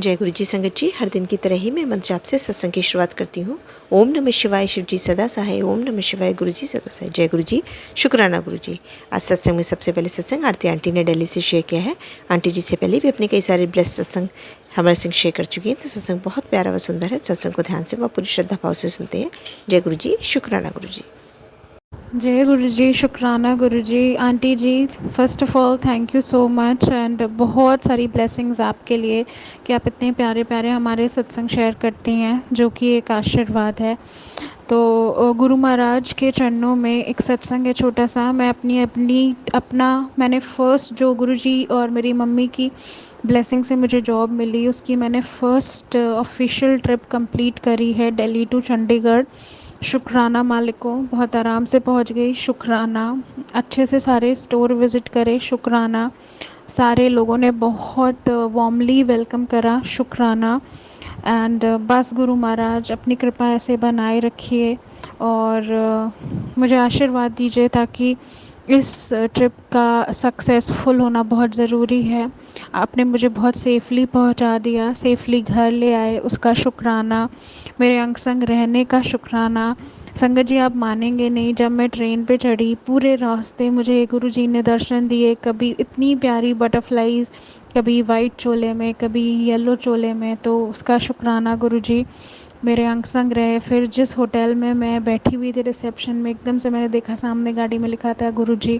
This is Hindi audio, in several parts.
जय गुरु जी संगत जी, हर दिन की तरह ही मैं मंत्र जाप से सत्संग की शुरुआत करती हूँ। ओम नमः शिवाय, शिव जी सदा सहाय। ओम नमः शिवाय, गुरु जी सदा सहाय। जय गुरु जी, शुक्राना गुरु जी। आज सत्संग में सबसे पहले सत्संग आरती आंटी ने दिल्ली से शेयर किया है। आंटी जी से पहले भी अपने कई सारे ब्लेस सत्संग हमारे संग शेयर कर चुकी हैं, तो सत्संग बहुत प्यारा व सुंदर है। सत्संग को ध्यान से व पूरी श्रद्धा भाव से सुनते हैं। जय गुरु जी, शुक्राना गुरु जी। जय गुरु जी, शुक्राना Guru ji. Auntie ji, first of all thank you so much and बहुत सारी ब्लेसिंग्स आपके लिए कि आप इतने प्यारे प्यारे हमारे सत्संग शेयर करती हैं, जो कि एक आशीर्वाद है। तो गुरु महाराज के चरणों में एक सत्संग है छोटा सा। मैं मैंने फ़र्स्ट जो गुरु जी और मेरी मम्मी की ब्लेसिंग से मुझे जॉब मिली, उसकी मैंने फ़र्स्ट ऑफिशियल ट्रिप कंप्लीट करी है, दिल्ली टू चंडीगढ़। शुक्राना मालिक को, बहुत आराम से पहुंच गई। शुक्राना, अच्छे से सारे स्टोर विज़िट करे। शुक्राना, सारे लोगों ने बहुत वार्मली वेलकम करा। शुक्राना। एंड बस गुरु महाराज अपनी कृपा ऐसे बनाए रखिए और मुझे आशीर्वाद दीजिए ताकि इस ट्रिप का सक्सेसफुल होना बहुत ज़रूरी है। आपने मुझे बहुत सेफ़ली पहुंचा दिया, सेफ़ली घर ले आए, उसका शुक्राना। मेरे अंग संग रहने का शुक्राना। संगत जी, आप मानेंगे नहीं, जब मैं ट्रेन पे चढ़ी पूरे रास्ते मुझे गुरु जी ने दर्शन दिए। कभी इतनी प्यारी बटरफ्लाईज़, कभी वाइट चोले में, कभी येलो चोले में, तो उसका शुक्राना गुरु जी मेरे अंग संग रहे। फिर जिस होटल में मैं बैठी हुई थी रिसेप्शन में, एकदम से मैंने देखा सामने गाड़ी में लिखा था गुरु जी।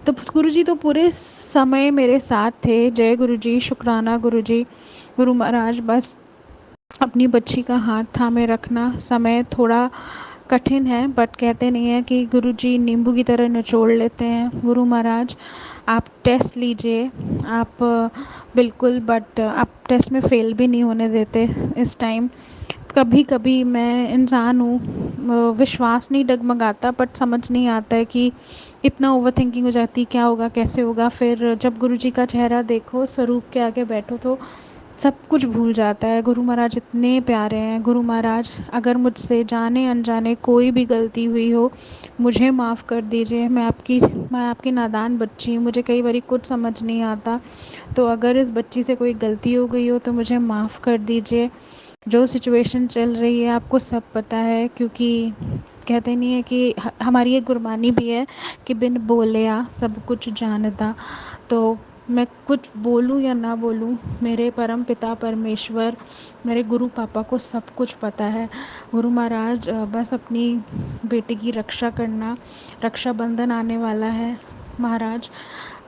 तो गुरु जी तो पूरे समय मेरे साथ थे। जय गुरु जी, शुक्राना गुरु जी। गुरु महाराज बस अपनी बच्ची का हाथ थामे रखना। समय थोड़ा कठिन है, बट कहते नहीं है कि गुरु जी नींबू की तरह निचोड़ लेते हैं। गुरु महाराज आप टेस्ट लीजिए, आप बिल्कुल, बट आप टेस्ट में फ़ेल भी नहीं होने देते इस टाइम। कभी कभी मैं इंसान हूँ, विश्वास नहीं डगमगाता, बट समझ नहीं आता है कि इतना ओवर थिंकिंग हो जाती, क्या होगा कैसे होगा। फिर जब गुरु जी का चेहरा देखो, स्वरूप के आगे बैठो, तो सब कुछ भूल जाता है। गुरु महाराज इतने प्यारे हैं। गुरु महाराज, अगर मुझसे जाने अनजाने कोई भी गलती हुई हो, मुझे माफ़ कर दीजिए। मैं आपकी नादान बच्ची हूँ, मुझे कई बार कुछ समझ नहीं आता। तो अगर इस बच्ची से कोई गलती हो गई हो तो मुझे माफ़ कर दीजिए। जो सिचुएशन चल रही है आपको सब पता है, क्योंकि कहते नहीं है कि हमारी एक गुरबानी भी है कि बिन बोलिया सब कुछ जानता। तो मैं कुछ बोलूँ या ना बोलूँ, मेरे परम पिता परमेश्वर, मेरे गुरु पापा को सब कुछ पता है। गुरु महाराज बस अपनी बेटी की रक्षा करना। रक्षाबंधन आने वाला है महाराज।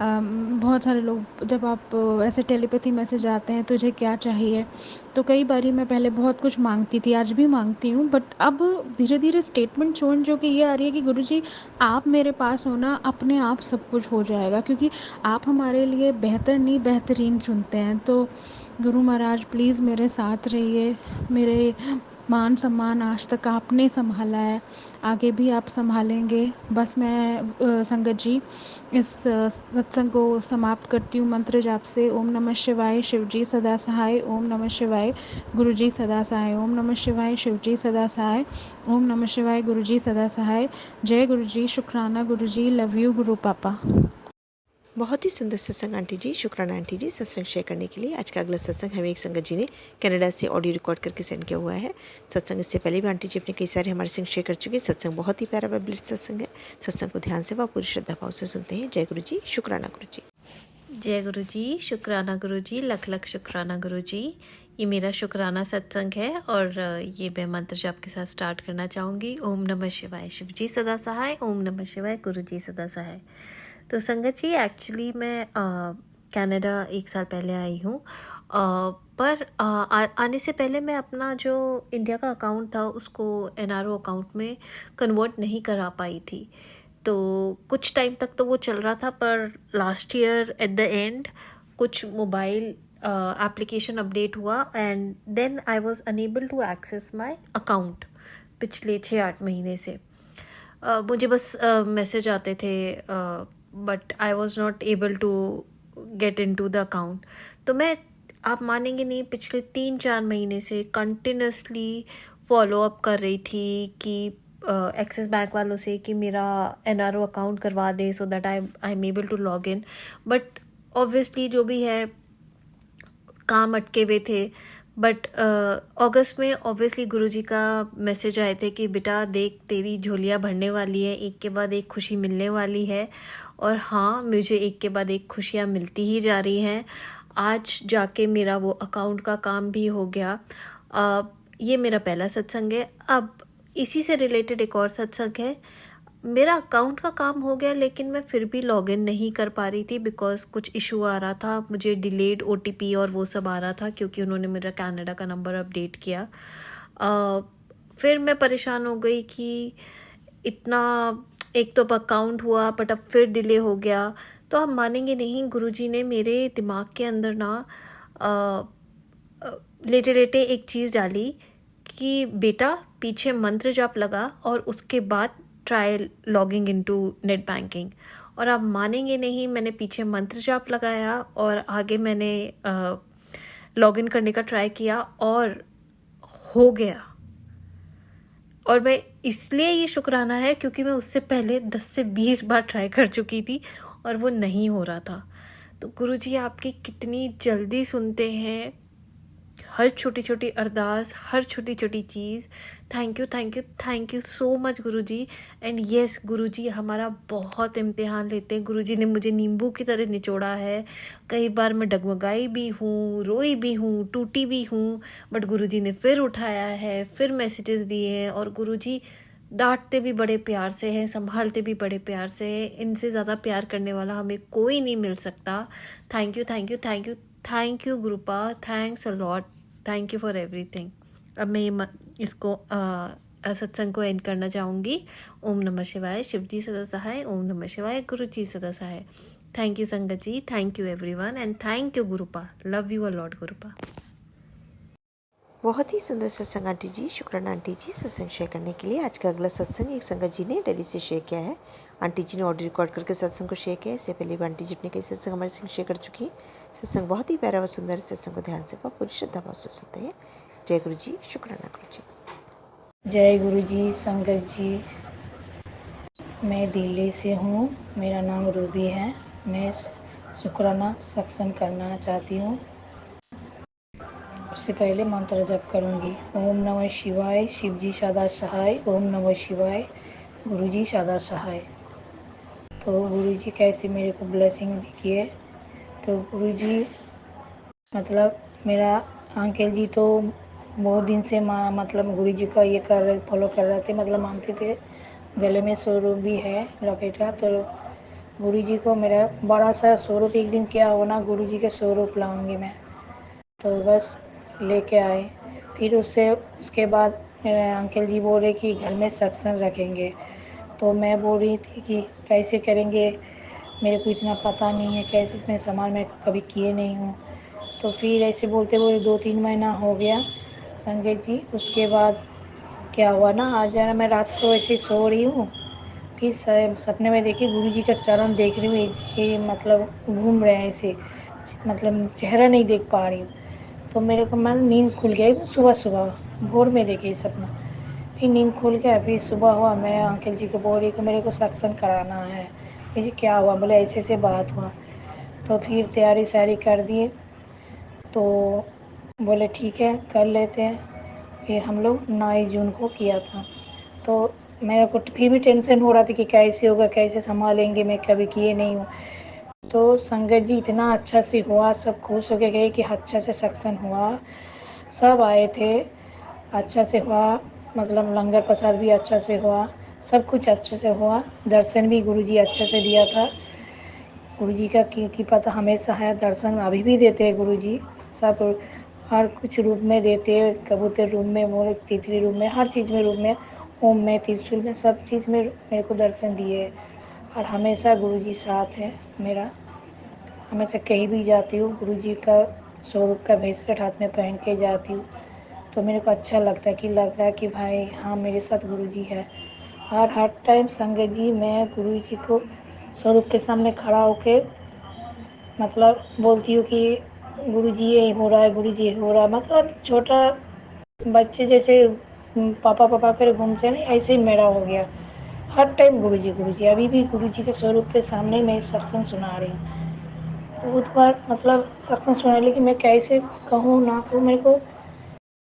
बहुत सारे लोग, जब आप ऐसे टेलीपैथी मैसेज आते हैं तुझे क्या चाहिए, तो कई बारी मैं पहले बहुत कुछ मांगती थी, आज भी मांगती हूँ, बट अब धीरे धीरे स्टेटमेंट छोड़ जो कि ये आ रही है कि गुरुजी आप मेरे पास हो ना, अपने आप सब कुछ हो जाएगा, क्योंकि आप हमारे लिए बेहतर नहीं बेहतरीन चुनते हैं। तो गुरु महाराज प्लीज़ मेरे साथ रहिए। मेरे मान सम्मान आज तक आपने संभाला है, आगे भी आप संभालेंगे। बस मैं संगत जी इस सत्संग को समाप्त करती हूँ मंत्र जाप से। ओम नमः शिवाय, शिव जी सदा सहाय। ओम नमः शिवाय, गुरु जी सदा सहाय। ओम नमः शिवाय, शिव जी सदा सहाय। ओम नमः शिवाय, गुरु जी सदा सहाय। जय गुरु जी, शुक्राना गुरु जी, लव यू गुरु पापा। बहुत ही सुंदर सत्संग आंटी जी, शुक्राना आंटी जी सत्संग शेयर करने के लिए। आज का अगला सत्संग हमें एक संगत जी ने कनाडा से ऑडियो रिकॉर्ड करके सेंड किया हुआ है। सत्संग इससे पहले भी आंटी जी अपने कई सारे हमारे संग शेयर कर चुके हैं। सत्संग बहुत ही प्यारा व ब्लेस्ड सत्संग है। सत्संग को ध्यान से व पूरी श्रद्धा भाव से सुनते हैं। जय गुरु जी, शुक्राना गुरु जी। जय गुरु जी, शुक्राना गुरु जी, लख लख शुक्राना गुरु जी। ये मेरा शुक्राना सत्संग है और ये मैं मंत्र जाप के साथ स्टार्ट करना चाहूँगी। ओम नमः शिवाय, शिव जी सदा सहाय। ओम नमः शिवाय, गुरु जी सदा सहाय। तो संगत जी, एक्चुअली मैं कनाडा 1 साल पहले आई हूँ, पर आने से पहले मैं अपना जो इंडिया का अकाउंट था उसको एनआरओ अकाउंट में कन्वर्ट नहीं करा पाई थी। तो कुछ टाइम तक तो वो चल रहा था, पर last year at the end कुछ मोबाइल एप्लीकेशन अपडेट हुआ and then I was unable to access my account पिछले 6-8 महीने से। मुझे बस मैसेज आते थे, but I was not able to get into the account. तो मैं, आप मानेंगे नहीं, पिछले 3-4 महीने से कंटिन्यूसली फॉलो अप कर रही थी कि एक्सिस बैंक वालों से कि मेरा एनआरओ अकाउंट करवा दे so that I am able to log in. But obviously जो भी है, काम अटके हुए थे, बट अगस्त में ऑब्वियसली गुरुजी का मैसेज आए थे कि बेटा देख तेरी झोलियाँ भरने वाली है, एक के बाद एक खुशी मिलने वाली है। और हाँ, मुझे एक के बाद एक खुशियाँ मिलती ही जा रही हैं। आज जाके मेरा वो अकाउंट का काम भी हो गया। ये मेरा पहला सत्संग है। अब इसी से रिलेटेड एक और सत्संग है। मेरा अकाउंट का काम हो गया, लेकिन मैं फिर भी लॉगिन नहीं कर पा रही थी बिकॉज़ कुछ इशू आ रहा था। मुझे डिलेड ओटीपी और वो सब आ रहा था क्योंकि उन्होंने मेरा कनाडा का नंबर अपडेट किया। फिर मैं परेशान हो गई कि इतना, एक तो अकाउंट हुआ बट अब फिर डिले हो गया। तो आप मानेंगे नहीं, गुरुजी ने मेरे दिमाग के अंदर ना लेटे लेटे एक चीज़ डाली कि बेटा पीछे मंत्र जाप लगा और उसके बाद try logging into net banking. और आप मानेंगे नहीं, मैंने पीछे मंत्र जाप लगाया और आगे मैंने लॉगिन करने का ट्राई किया और हो गया। और मैं इसलिए ये शुक्राना है क्योंकि मैं उससे पहले 10 से 20 बार ट्राई कर चुकी थी और वो नहीं हो रहा था। तो गुरुजी आपकी कितनी जल्दी सुनते हैं हर छोटी छोटी अरदास, हर छोटी छोटी चीज़। Thank you thank you thank you so much Guruji. And yes, Guruji हमारा बहुत इम्तिहान लेते हैं। गुरुजी ने मुझे नींबू की तरह निचोड़ा है। कई बार मैं डगमगाई भी हूँ, रोई भी हूँ, टूटी भी हूँ, बट गुरुजी ने फिर उठाया है, फिर मैसेजेस दिए हैं। और गुरुजी डांटते भी बड़े प्यार से हैं, संभालते भी बड़े प्यार से हैं। इनसे ज़्यादा प्यार करने वाला हमें कोई नहीं मिल सकता। Thank you thank you thank you thank you गुरुपा, thanks a lot, thank you for everything. अब मैं इसको सत्संग को एंड करना चाहूँगी। ओम नमः शिवाय, शिव जी सदा सहाय। ओम नमः शिवाय, गुरु जी सदा सहाय। Thank you sangat ji, thank you everyone and thank you Gurupa. Love you a lot Gurupa. बहुत ही सुंदर सत्संग आंटी जी, शुक्राना आंटी जी सत्संग शेयर करने के लिए। आज का अगला सत्संग एक संगत जी ने दिल्ली से शेयर किया है। आंटी जी ने ऑडियो रिकॉर्ड करके सत्संग को शेयर किया है। इससे पहले भी आंटी जी अपने कई सत्संग हमारे संग शेयर कर चुकी है। सत्संग बहुत ही प्यारा व सुंदर सत्संग को ध्यान से पूरी श्रद्धा भाव से सुनते हैं। जय गुरु जी, शुक्राना गुरु जी। जय गुरु जी, संगत जी। मैं दिल्ली से हूँ, मेरा नाम रूबी है। मैं शुक्राना सत्संग करना चाहती हूँ। उससे पहले मंत्र जप करूँगी। ओम नमः शिवाय, शिव जी सदा सहाय। ओम नमः शिवाय, गुरु जी सदा सहाय। तो गुरु जी कैसे मेरे को ब्लेसिंग किए। तो गुरु जी मतलब मेरा अंकल जी तो बहुत दिन से मतलब गुरु जी का ये फॉलो कर रहे थे, मतलब मानते थे। गले में स्वरूप भी है लॉकेट का। तो गुरु जी को मेरा बड़ा सा स्वरूप, एक दिन क्या हो ना, गुरु जी के स्वरूप लाऊंगी मैं। तो बस लेके आए। फिर उसके बाद मेरे अंकल जी बोले कि घर में सत्संग रखेंगे। तो मैं बोल रही थी कि कैसे करेंगे, मेरे को इतना पता नहीं है, कैसे इसमें सामान मैं कभी किए नहीं हूँ। तो फिर ऐसे बोलते बोले 2-3 महीना हो गया संगत जी। उसके बाद क्या हुआ ना, आज मैं रात को ऐसे सो रही हूँ, फिर सपने में देखी गुरु जी का चरण देख रही हूँ, ये मतलब घूम रहे हैं ऐसे, मतलब चेहरा नहीं देख पा रही हूँ। तो मेरे को मन नींद खुल गई सुबह सुबह, भोर में देखी सपना। फिर नींद खुल गया, फिर सुबह हुआ, मैं अंकल जी को बोल रही कि मेरे को सत्संग कराना है। मुझे क्या हुआ, बोले ऐसे ऐसे बात हुआ। तो फिर तैयारी सारी कर दिए। तो बोले ठीक है कर लेते हैं। फिर हम लोग 9 जून को किया था। तो मेरे को फिर भी टेंशन हो रहा था कि कैसे होगा, कैसे संभालेंगे, मैं कभी किए नहीं हूँ। तो संगत जी इतना अच्छा से हुआ, सब खुश हो के गए कि अच्छा से सत्संग हुआ, सब आए थे, अच्छा से हुआ, मतलब लंगर प्रसाद भी अच्छा से हुआ, सब कुछ अच्छे से हुआ। दर्शन भी गुरुजी अच्छे से दिया था। गुरुजी का कृपा तो हमेशा है, दर्शन अभी भी देते हैं गुरुजी, सब हर कुछ रूप में देते हैं, कबूतर रूप में, मोर तितली रूप में, हर चीज़ में रूप में, ओम में, त्रिशूल में, सब चीज़ में मेरे को दर्शन दिए। और हमेशा गुरुजी साथ है मेरा। हमेशा कहीं भी जाती हूँ गुरुजी का स्वरूप का ब्रेसलेट हाथ में पहन के जाती हूँ। तो मेरे को अच्छा लगता है कि लग रहा है कि भाई हाँ मेरे साथ गुरुजी है। और हर टाइम संगत जी मैं गुरुजी को स्वरूप के सामने खड़ा होके मतलब बोलती हूँ कि गुरुजी ये हो रहा है, गुरुजी ये हो रहा है। मतलब छोटा बच्चे जैसे पापा पापा कर घूमते हैं, ऐसे ही मेरा हो गया। हर टाइम गुरुजी गुरुजी, अभी भी गुरुजी के स्वरूप के सामने मैं सत्संग सुना रही हूँ। बहुत बार मतलब सत्संग सुना, लेकिन मैं कैसे कहूँ ना कहूँ, मेरे को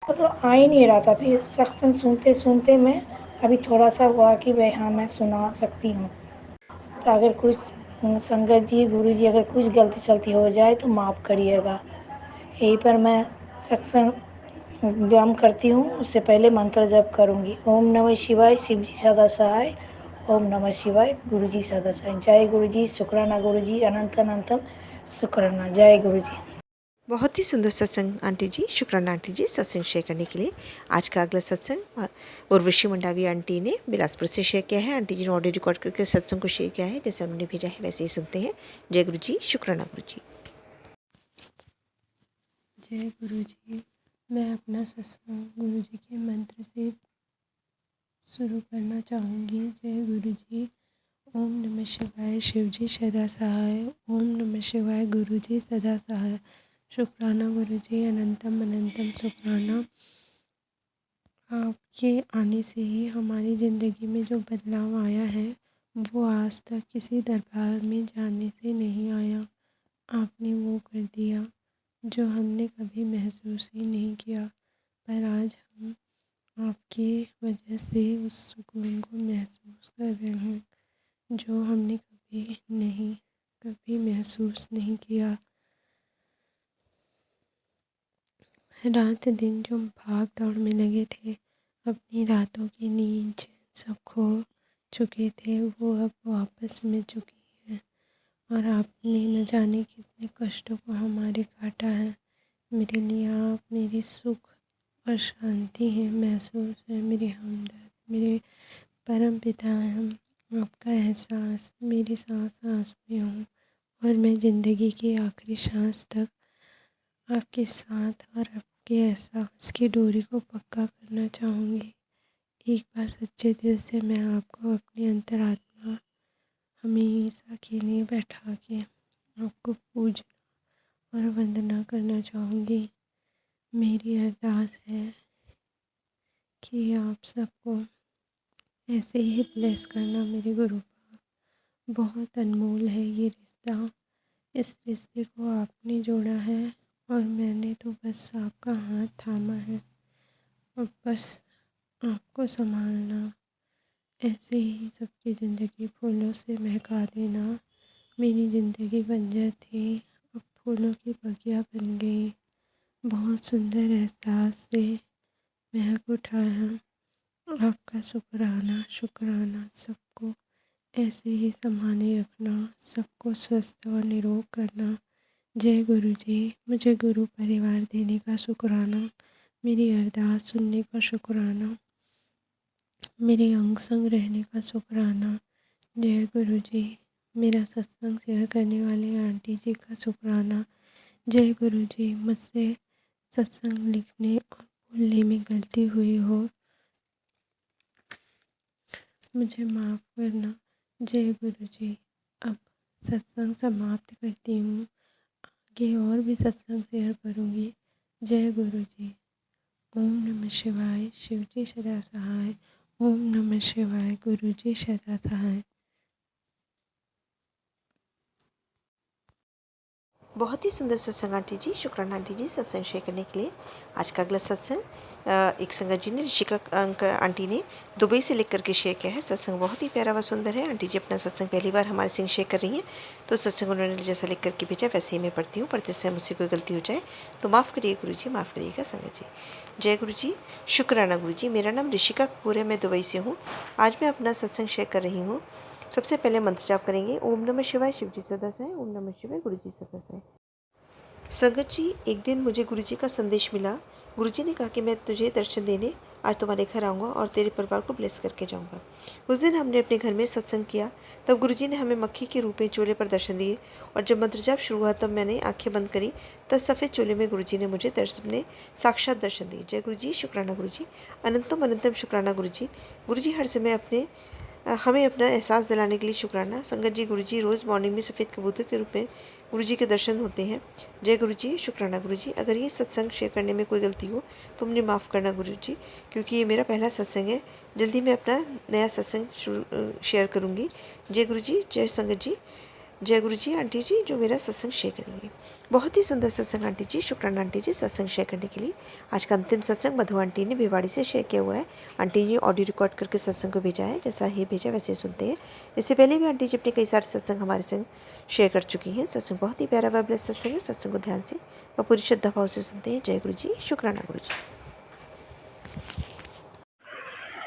मतलब आ ही नहीं रहा था। फिर सत्संग सुनते सुनते मैं अभी थोड़ा सा हुआ कि भाई हाँ मैं सुना सकती हूँ। तो अगर कुछ संगत जी गुरु जी अगर कुछ गलती सलती हो जाए तो माफ़ करिएगा। यहीं पर मैं सत्संग व्यायाम करती हूँ, उससे पहले मंत्र जप करूँगी। ओम नमः शिवाय, शिव जी सदा सहाय। ओम नमः शिवाय, गुरु जी सदा सहाय। जय गुरु जी, शुक्राना गुरु जी, अनंत अनंतम शुक्राना। जय गुरु जी। बहुत ही सुंदर सत्संग आंटी जी, शुक्राना आंटी जी सत्संग शेयर करने के लिए। आज का अगला सत्संग उर्वशी मंडावी आंटी ने बिलासपुर से शेयर किया है। आंटी जी ने ऑडियो रिकॉर्ड करके सत्संग को शेयर किया है, जैसे उन्होंने भेजा है वैसे ही सुनते हैं। जय गुरु जी, शुक्राना गुरु जी। जय गुरु जी। मैं अपना सत्संग गुरु जी के मंत्र से शुरू करना चाहूँगी। जय गुरु जी। ओम नमः शिवाय, शिव जी सदा सहाय। ओम नमः शिवाय, गुरु जी सदा सहाय। शुक्राना गुरु जी, अनंतम अनंतम शुक्राना। आपके आने से ही हमारी ज़िंदगी में जो बदलाव आया है वो आज तक किसी दरबार में जाने से नहीं आया। आपने वो कर दिया जो हमने कभी महसूस ही नहीं किया, पर आज हम आपके वजह से उस सुकून को महसूस कर रहे हैं जो हमने कभी महसूस नहीं किया। रात दिन जो भाग दौड़ में लगे थे, अपनी रातों की नींद चैन सब खो चुके थे, वो अब वापस मिल चुकी है। और आपने न जाने कितने कष्टों को हमारे काटा है। मेरे लिए आप मेरी सुख और शांति है, महसूस है, मेरे हमदर्द, मेरे परम पिता हैं। आपका एहसास मेरी सांस सांस में हो और मैं ज़िंदगी की आखिरी सांस तक आपके साथ और आपके एहसास की डोरी को पक्का करना चाहूँगी। एक बार सच्चे दिल से मैं आपको अपनी अंतरात्मा हमेशा के लिए बैठा के आपको पूजना और वंदना करना चाहूँगी। मेरी अरदास है कि आप सबको ऐसे ही ब्लेस करना मेरे गुरु का। बहुत अनमोल है ये रिश्ता। इस रिश्ते को आपने जोड़ा है और मैंने तो बस आपका हाथ थामा है और बस आपको संभालना। ऐसे ही सबकी ज़िंदगी फूलों से महका देना। मेरी ज़िंदगी बंजर थी, अब फूलों की बगिया बन गई। बहुत सुंदर एहसास से महक उठाया। आपका शुक्राना शुक्राना। सबको ऐसे ही संभाले रखना, सबको स्वस्थ और निरोग करना। जय गुरु जी। मुझे गुरु परिवार देने का शुक्राना, मेरी अरदास सुनने का शुक्राना, मेरे अंग संग रहने का शुक्राना। जय गुरु जी। मेरा सत्संग शेयर करने वाले आंटी जी का शुक्राना। जय गुरु जी। मुझसे सत्संग लिखने और बोलने में गलती हुई हो, मुझे माफ़ करना। जय गुरु जी। अब सत्संग समाप्त करती हूँ। आगे और भी सत्संग शेयर करूँगी। जय गुरु जी। ओम नमः शिवाय, शिव जी सदा सहाय। ओम नमः शिवाय, गुरु जी सदा सहाय। बहुत ही सुंदर सत्संग आंटी जी, शुक्राना आंटी जी सत्संग शेयर करने के लिए। आज का अगला सत्संग एक संगत जी ने, ऋषिका आंटी ने दुबई से लिख करके शेयर किया है। सत्संग बहुत ही प्यारा व सुंदर है। आंटी जी अपना सत्संग पहली बार हमारे संग शेयर कर रही हैं, तो सत्संग उन्होंने जैसा लिख करके भेजा वैसे ही मैं पढ़ती हूँ। पढ़ते समय मुझसे कोई गलती हो जाए तो माफ़ करिए गुरु जी, माफ़ करिएगा संगत जी। जय गुरु जी, शुक्राना गुरु जी। मेरा नाम ऋषिका कपूर है, मैं दुबई से हूँ। आज मैं अपना सत्संग शेयर कर रही हूँ। सबसे पहले मंत्र जाप करेंगे। ओम नमः शिवाय, शिव जी सदा सहाय। ओम नमः शिवाय, गुरु जी सदा सहाय। संगत जी, एक दिन मुझे गुरुजी का संदेश मिला। गुरुजी ने कहा कि मैं तुझे दर्शन देने आज तुम्हारे घर आऊँगा और तेरे परिवार को ब्लेस करके जाऊँगा। उस दिन हमने अपने घर में सत्संग किया। तब गुरुजी ने हमें मक्खी के रूप में चोले पर दर्शन दिए और जब मंत्र जाप शुरू हुआ तब मैंने आंखें बंद करी, तब सफ़ेद चोले में गुरुजी ने मुझे ने साक्षात दर्शन दिए। जय गुरुजी, शुक्राना गुरुजी, अनंतम अनंतम शुक्राना गुरुजी। गुरुजी हर समय हमें अपना एहसास दिलाने के लिए शुक्राना। संगत जी, गुरुजी रोज़ मॉर्निंग में सफ़ेद कबूतर के रूप में गुरुजी के दर्शन होते हैं। जय गुरुजी, शुक्राना गुरुजी। अगर ये सत्संग शेयर करने में कोई गलती हो तो मुझे माफ़ करना गुरुजी, क्योंकि ये मेरा पहला सत्संग है। जल्दी मैं अपना नया सत्संग शेयर करूँगी। जय गुरुजी, जय संगत जी। जय गुरु जी आंटी जी जो मेरा सत्संग शेयर करेंगे। बहुत ही सुंदर सत्संग आंटी जी, शुक्राना आंटी जी सत्संग शेयर करने के लिए। आज का अंतिम सत्संग मधु आंटी ने भिवाड़ी से शेयर किया हुआ है। आंटी जी ऑडियो रिकॉर्ड करके सत्संग को भेजा है, जैसा ही भेजा वैसे ही सुनते हैं। इससे पहले भी आंटी जी अपने कई सारे सत्संग हमारे संग शेयर कर चुकी हैं। सत्संग बहुत ही प्यारा वाबल सत्संग है। सत्संग को ध्यान से व पूरी श्रद्धा भाव से सुनते हैं। जय गुरु जी, शुक्राना गुरु जी।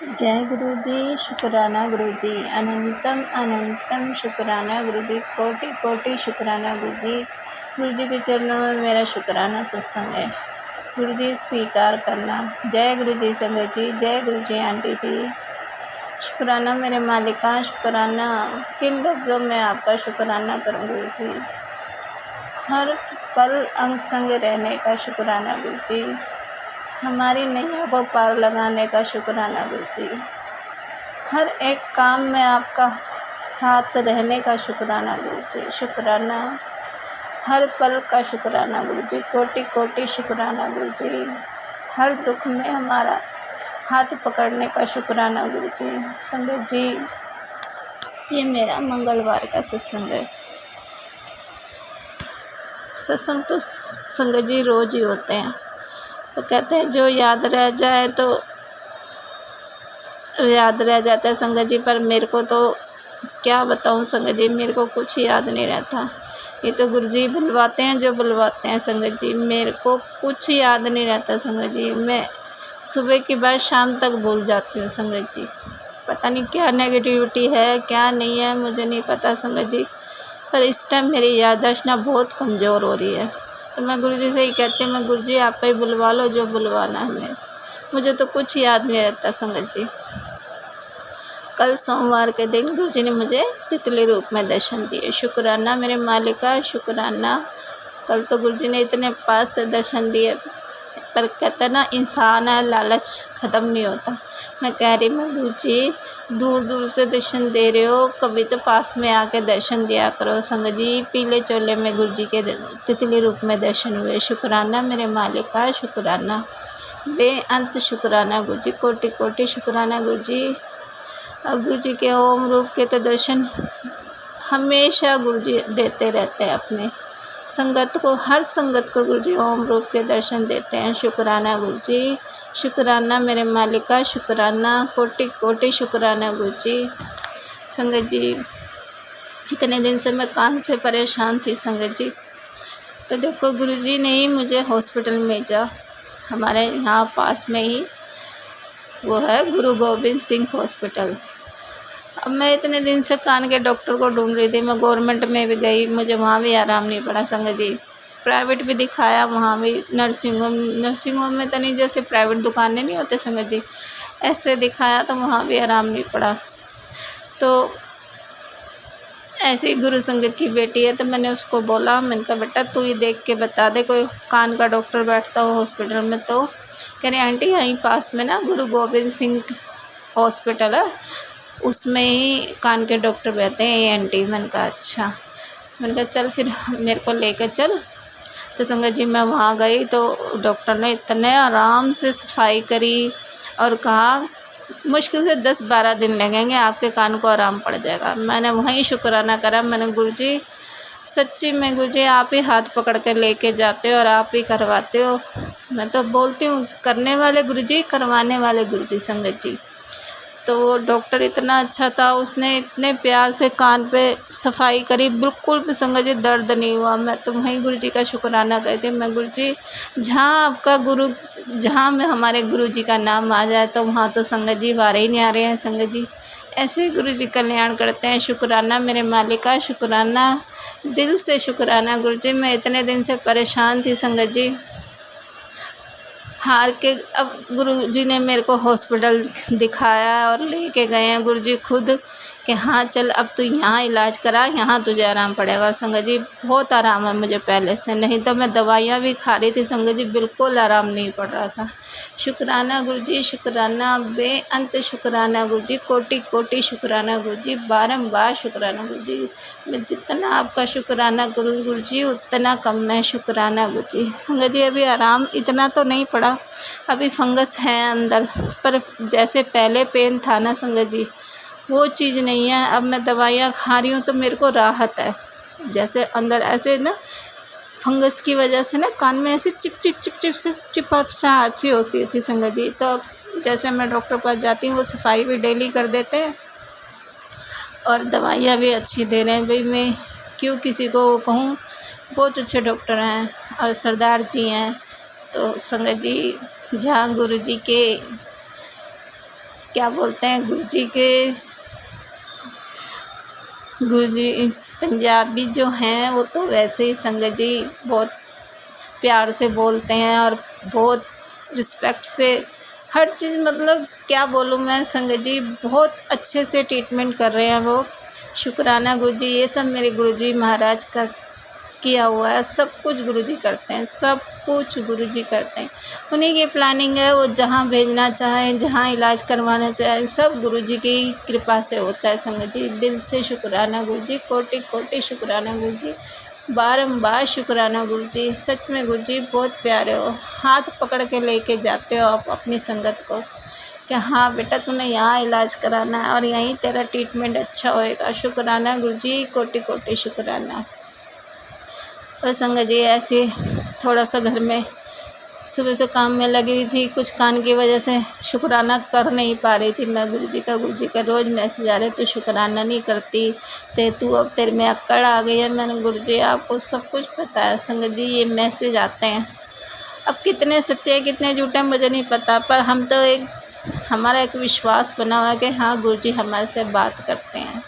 जय गुरु जी, शुक्राना गुरु जी, अनंतम अनंतम शुक्राना गुरु जी, कोटि कोटि शुक्राना गुरु जी। गुरु जी के चरणों में मेरा शुक्राना सत्संग है। गुरु जी स्वीकार करना। जय गुरु जी संगत जी, जय गुरु जी आंटी जी। शुक्राना मेरे मालिका, शुक्राना किन लफ्ज़ों में आपका शुक्राना करूँ गुरु जी। हर पल अंग संग रहने का शुक्राना गुरु जी। हमारी नैया को पार लगाने का शुक्राना गुरु जी। हर एक काम में आपका साथ रहने का शुक्राना गुरु जी। शुक्राना हर पल का शुक्राना गुरु जी। कोटि कोटि शुक्राना गुरु जी। हर दुख में हमारा हाथ पकड़ने का शुक्राना गुरु जी। संगत जी ये मेरा मंगलवार का सत्संग है। सत्संग तो संगत जी रोज़ ही होते हैं, तो कहते हैं जो याद रह जाए तो याद रह जाता है संगत जी। पर मेरे को तो क्या बताऊं संगत जी, मेरे को कुछ याद नहीं रहता। ये तो गुरु जी बुलवाते हैं जो बुलवाते हैं संगत जी। मेरे को कुछ याद नहीं रहता संगत जी। मैं सुबह की बात शाम तक भूल जाती हूँ संगत जी। पता नहीं क्या नेगेटिविटी है क्या नहीं है, मुझे नहीं पता संगत जी। पर इस टाइम मेरी याददाश्त ना बहुत कमज़ोर हो रही है। तो मैं गुरु जी से ही कहती हूँ, मैं गुरु जी आप ही बुलवा लो जो बुलवाना है। मुझे तो कुछ याद नहीं रहता संगत जी। कल सोमवार के दिन गुरु जी ने मुझे तितली रूप में दर्शन दिए। शुक्राना मेरे मालिका, शुक्राना। कल तो गुरु जी ने इतने पास से दर्शन दिए, पर कहते ना इंसान है लालच ख़त्म नहीं होता। मैं कह रही मैं गुरु जी दूर दूर से दर्शन दे रहे हो, कभी तो पास में आके दर्शन दिया करो संगत जी। पीले चोले में गुरु जी के तितली रूप में दर्शन हुए। शुक्राना मेरे मालिका, शुक्राना बेअंत शुक्राना गुरु जी। कोटि कोटि शुक्राना गुरु जी। अब गुरु जी के ओम रूप के तो दर्शन हमेशा गुरु जी देते रहते हैं अपने संगत को। हर संगत को गुरु जी ओम रूप के दर्शन देते हैं। शुक्राना गुरु जी, शुक्राना मेरे मालिका, शुक्राना कोटि कोटि शुक्राना गुरु जी। संगत जी इतने दिन से मैं कान से परेशान थी संगत जी। तो देखो गुरु जी ने ही मुझे हॉस्पिटल में भेजा। हमारे यहाँ पास में ही वो है गुरु गोबिंद सिंह हॉस्पिटल। अब मैं इतने दिन से कान के डॉक्टर को ढूंढ रही थी। मैं गवर्नमेंट में भी गई, मुझे वहाँ भी आराम नहीं पड़ा संगत जी। प्राइवेट भी दिखाया, वहाँ भी नर्सिंग होम में तो नहीं, जैसे प्राइवेट दुकानें नहीं होते संगत जी, ऐसे दिखाया तो वहाँ भी आराम नहीं पड़ा। तो ऐसे ही गुरु संगत की बेटी है, तो मैंने उसको बोला, मैंने कहा बेटा तू ही देख के बता दे कोई कान का डॉक्टर बैठता हो हॉस्पिटल में। तो कह रही आंटी यहीं पास में ना गुरु गोबिंद सिंह हॉस्पिटल है, उसमें ही कान के डॉक्टर बैठते हैं ANT। मैंने कहा अच्छा। मैंने कहा चल फिर मेरे को लेकर चल। तो संगत जी मैं वहाँ गई तो डॉक्टर ने इतने आराम से सफाई करी और कहा मुश्किल से 10-12 दिन लगेंगे, आपके कान को आराम पड़ जाएगा। मैंने वहीं शुक्राना करा। मैंने गुरु जी सच्ची में गुरु जी आप ही हाथ पकड़ कर लेके जाते हो और आप ही करवाते हो। मैं तो बोलती हूँ करने वाले गुरु जी, करवाने वाले गुरु जी संगत जी। तो वो डॉक्टर इतना अच्छा था, उसने इतने प्यार से कान पे सफाई करी, बिल्कुल भी संगत जी दर्द नहीं हुआ। मैं तो वहीं गुरु जी का शुक्राना करती। मैं गुरु जी जहाँ आपका गुरु, जहाँ में हमारे गुरु जी का नाम आ जाए तो वहाँ तो संगत जी वारे ही नहीं आ रहे हैं संगत जी। ऐसे गुरु जी कल्याण करते हैं। शुक्राना मेरे मालिका, शुक्राना दिल से शुक्राना गुरु जी। मैं इतने दिन से परेशान थी संगत जी, हार के अब गुरु जी ने मेरे को हॉस्पिटल दिखाया और लेके गए हैं गुरु जी खुद कि हाँ चल अब तू यहाँ इलाज करा, यहाँ तुझे आराम पड़ेगा। और संगत जी बहुत आराम है मुझे पहले से, नहीं तो मैं दवाइयाँ भी खा रही थी संगत जी, बिल्कुल आराम नहीं पड़ रहा था। शुक्राना गुरु जी, शुक्राना बेअंत शुक्राना गुरु जी। कोटि कोटि शुक्राना गुरु जी, बारंबार शुक्राना गुरु जी। मैं जितना आपका शुक्राना करूँ गुरु जी उतना कम है। शुक्राना गुरु जी। संगत जी अभी आराम इतना तो नहीं पड़ा, अभी फंगस है अंदर, पर जैसे पहले पेन था ना संगत जी वो चीज़ नहीं है। अब मैं दवाइयाँ खा रही हूँ तो मेरे को राहत है। जैसे अंदर ऐसे ना फंगस की वजह से ना कान में ऐसे चिप से चिपचिपाहट सी होती थी संगत जी। तो अब जैसे मैं डॉक्टर के पास जाती हूँ, वो सफाई भी डेली कर देते हैं और दवाइयाँ भी अच्छी दे रहे हैं। भाई मैं क्यों किसी को कहूँ, बहुत अच्छे डॉक्टर हैं और सरदार जी हैं। तो संगत जी, जहाँ गुरु जी के क्या बोलते हैं, गुरु जी पंजाबी जो हैं वो तो वैसे ही संगत जी बहुत प्यार से बोलते हैं और बहुत रिस्पेक्ट से हर चीज़, मतलब क्या बोलूँ मैं संगत जी, बहुत अच्छे से ट्रीटमेंट कर रहे हैं वो। शुक्राना गुरु जी, ये सब मेरे गुरु जी महाराज का किया हुआ है। सब कुछ गुरु जी करते हैं, सब कुछ गुरु जी करते हैं। उन्हीं की प्लानिंग है, वो जहाँ भेजना चाहें, जहाँ इलाज करवाना चाहें, सब गुरु जी की कृपा से होता है संगत जी। दिल से शुक्राना गुरु जी, कोटि कोटि शुक्राना गुरु जी, बारंबार शुक्राना गुरु जी। सच में गुरु जी बहुत प्यारे हो, हाथ पकड़ के लेके जाते हो आप अपनी संगत को कि हाँ बेटा तूने यहाँ इलाज कराना है और यहीं तेरा ट्रीटमेंट अच्छा होएगा। शुक्राना गुरु जी, कोटि कोटि शुक्राना। और संगत जी ऐसे थोड़ा सा घर में सुबह से काम में लगी हुई थी, कुछ कान की वजह से शुक्राना कर नहीं पा रही थी मैं गुरु जी का रोज़ मैसेज आ रहे तो शुक्राना नहीं करती ते तू, अब तेरे में अक्कड़ आ गई है। मैंने गुरु जी आपको सब कुछ पता है संगत जी, ये मैसेज आते हैं, अब कितने सच्चे हैं कितने झूठे मुझे नहीं पता, पर हम तो हमारा एक विश्वास बना हुआ है कि हाँ गुरु जी हमारे से बात करते हैं,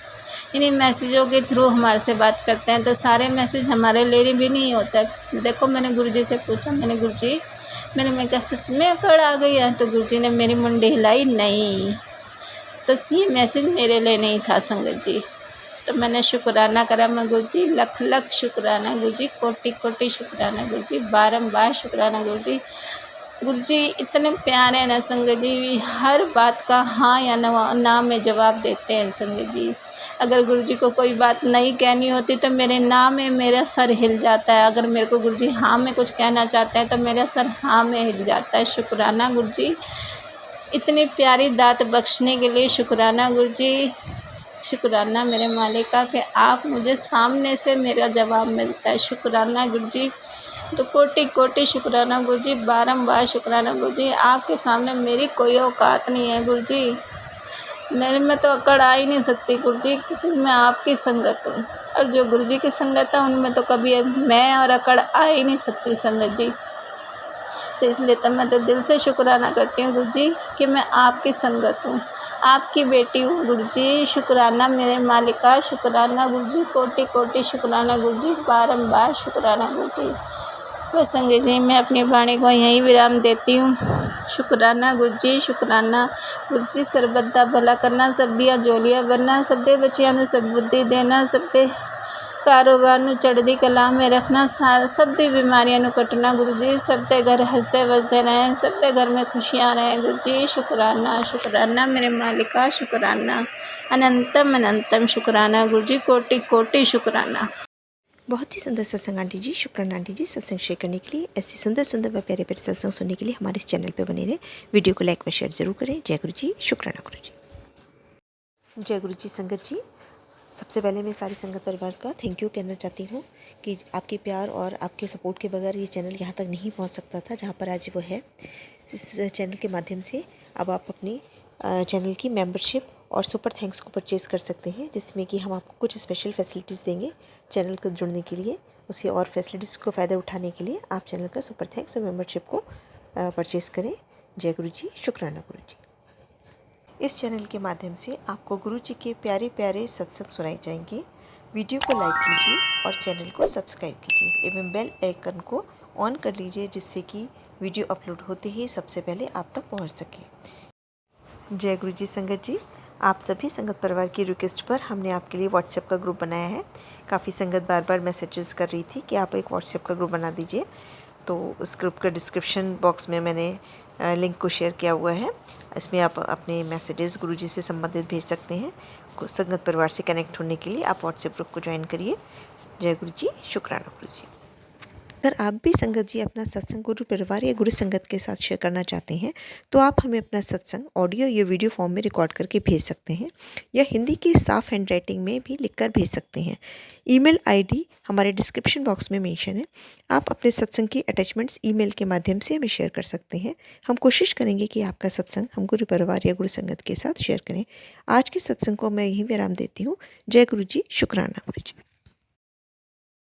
इन्हीं मैसेजों के थ्रू हमारे से बात करते हैं। तो सारे मैसेज हमारे लिए भी नहीं होता। देखो मैंने गुरुजी से पूछा, मैंने गुरुजी मैं क्या सच में अकड़ आ गई है? तो गुरुजी ने मेरी मुंडी हिलाई, नहीं तो ये मैसेज मेरे लिए नहीं था संगत जी। तो मैंने शुक्राना करा, मैं गुरुजी लख लख शुक्राना गुरुजी, कोटि कोटि शुक्राना गुरुजी, बारंबार शुक्राना गुरुजी। गुरुजी इतने प्यारे हैं ना संगत जी, हर बात का हाँ या ना में जवाब देते हैं संगत जी। अगर गुरुजी को कोई बात नहीं कहनी होती तो मेरे ना में मेरा सर हिल जाता है, अगर मेरे को गुरुजी हाँ में कुछ कहना चाहते हैं तो मेरा सर हाँ में हिल जाता है। शुक्राना गुरुजी, इतनी प्यारी दात बख्शने के लिए शुक्राना गुरुजी। शुक्राना मेरे मालिका कि आप मुझे सामने से मेरा जवाब मिलता है। शुक्राना गुरुजी, तो कोटि कोटि शुक्राना गुरुजी, बारंबार शुक्राना गुरुजी। आपके सामने मेरी कोई औकात नहीं है गुरुजी, मेरे में तो अकड़ आ ही नहीं सकती गुरुजी, क्योंकि मैं आपकी संगत हूँ और जो गुरुजी की संगत है उनमें तो कभी मैं और अकड़ आ ही नहीं सकती संगत जी। तो इसलिए तो मैं तो दिल से शुक्राना करती हूँ गुरुजी कि मैं आपकी संगत हूँ, आपकी बेटी हूँ गुरुजी। शुक्राना मेरे मालिका, शुक्राना गुरुजी, कोटि कोटि शुक्राना गुरुजी, बारंबार शुक्राना गुरुजी। तो संगत जी मैं अपनी वाणी को यहीं विराम देती हूँ। शुक्राना गुरुजी, शुक्राना गुरुजी। सरबत दा भला करना, सब दियां जोलियां बनना, सब दे बच्चियां नूं सदबुद्धि देना, सब दे कारोबार नूं चढ़दी कला में रखना, सब दी बीमारियां नूं कटना गुरुजी। सब दे घर हंसते वसदे रहें, सब दे घर में खुशियां रहें गुरुजी। शुक्राना शुक्राना मेरे मालिका, शुक्राना अनंतम अनंतम शुक्राना गुरुजी, कोटि कोटि शुक्राना। बहुत ही सुंदर सत्संग आंटी जी, शुक्राना आंटी जी सत्संग शेयर करने के लिए। ऐसे सुंदर सुंदर व प्यारे प्यारे सत्संग सुनने के लिए हमारे इस चैनल पे बने रहें। वीडियो को लाइक व शेयर जरूर करें। जय गुरु जी, शुक्राना गुरु जी। जय गुरु जी संगत जी, सबसे पहले मैं सारी संगत परिवार का थैंक यू कहना चाहती हूँ कि आपके प्यार और आपके सपोर्ट के बगैर ये चैनल यहाँ तक नहीं पहुँच सकता था जहाँ पर आज वो है। इस चैनल के माध्यम से अब आप अपनी चैनल की मेंबरशिप और सुपर थैंक्स को परचेज़ कर सकते हैं, जिसमें कि हम आपको कुछ स्पेशल फैसिलिटीज़ देंगे चैनल को जुड़ने के लिए। उसी और फैसिलिटीज़ को फ़ायदा उठाने के लिए आप चैनल का सुपर थैंक्स और मेंबरशिप को परचेज़ करें। जय गुरु जी, शुक्राना गुरु जी। इस चैनल के माध्यम से आपको गुरु जी के प्यारे प्यारे सत्संग सुनाए जाएंगे। वीडियो को लाइक कीजिए और चैनल को सब्सक्राइब कीजिए एवं बेल आइकन को ऑन कर लीजिए, जिससे कि वीडियो अपलोड होते ही सबसे पहले आप तक पहुंच सके। जय गुरु जी संगत जी, आप सभी संगत परिवार की रिक्वेस्ट पर हमने आपके लिए व्हाट्सएप का ग्रुप बनाया है। काफ़ी संगत बार बार मैसेजेस कर रही थी कि आप एक व्हाट्सएप का ग्रुप बना दीजिए, तो उस ग्रुप का डिस्क्रिप्शन बॉक्स में मैंने लिंक को शेयर किया हुआ है। इसमें आप अपने मैसेजेस गुरुजी से संबंधित भेज सकते हैं। संगत परिवार से कनेक्ट होने के लिए आप व्हाट्सएप ग्रुप को ज्वाइन करिए। जय गुरु जी, शुक्राना गुरु जी। अगर आप भी संगत जी अपना सत्संग गुरु परिवार या गुरु संगत के साथ शेयर करना चाहते हैं तो आप हमें अपना सत्संग ऑडियो या वीडियो फॉर्म में रिकॉर्ड करके भेज सकते हैं या हिंदी की साफ हैंड राइटिंग में भी लिखकर भेज सकते हैं। ईमेल आईडी हमारे डिस्क्रिप्शन बॉक्स में मेंशन है। आप अपने सत्संग की अटैचमेंट्स ईमेल के माध्यम से हमें शेयर कर सकते हैं। हम कोशिश करेंगे कि आपका सत्संग हम गुरु परिवार या गुरु संगत के साथ शेयर करें। आज के सत्संग को मैं यहीं विराम देती हूँ। जय गुरु जी, शुक्राना गुरु जी।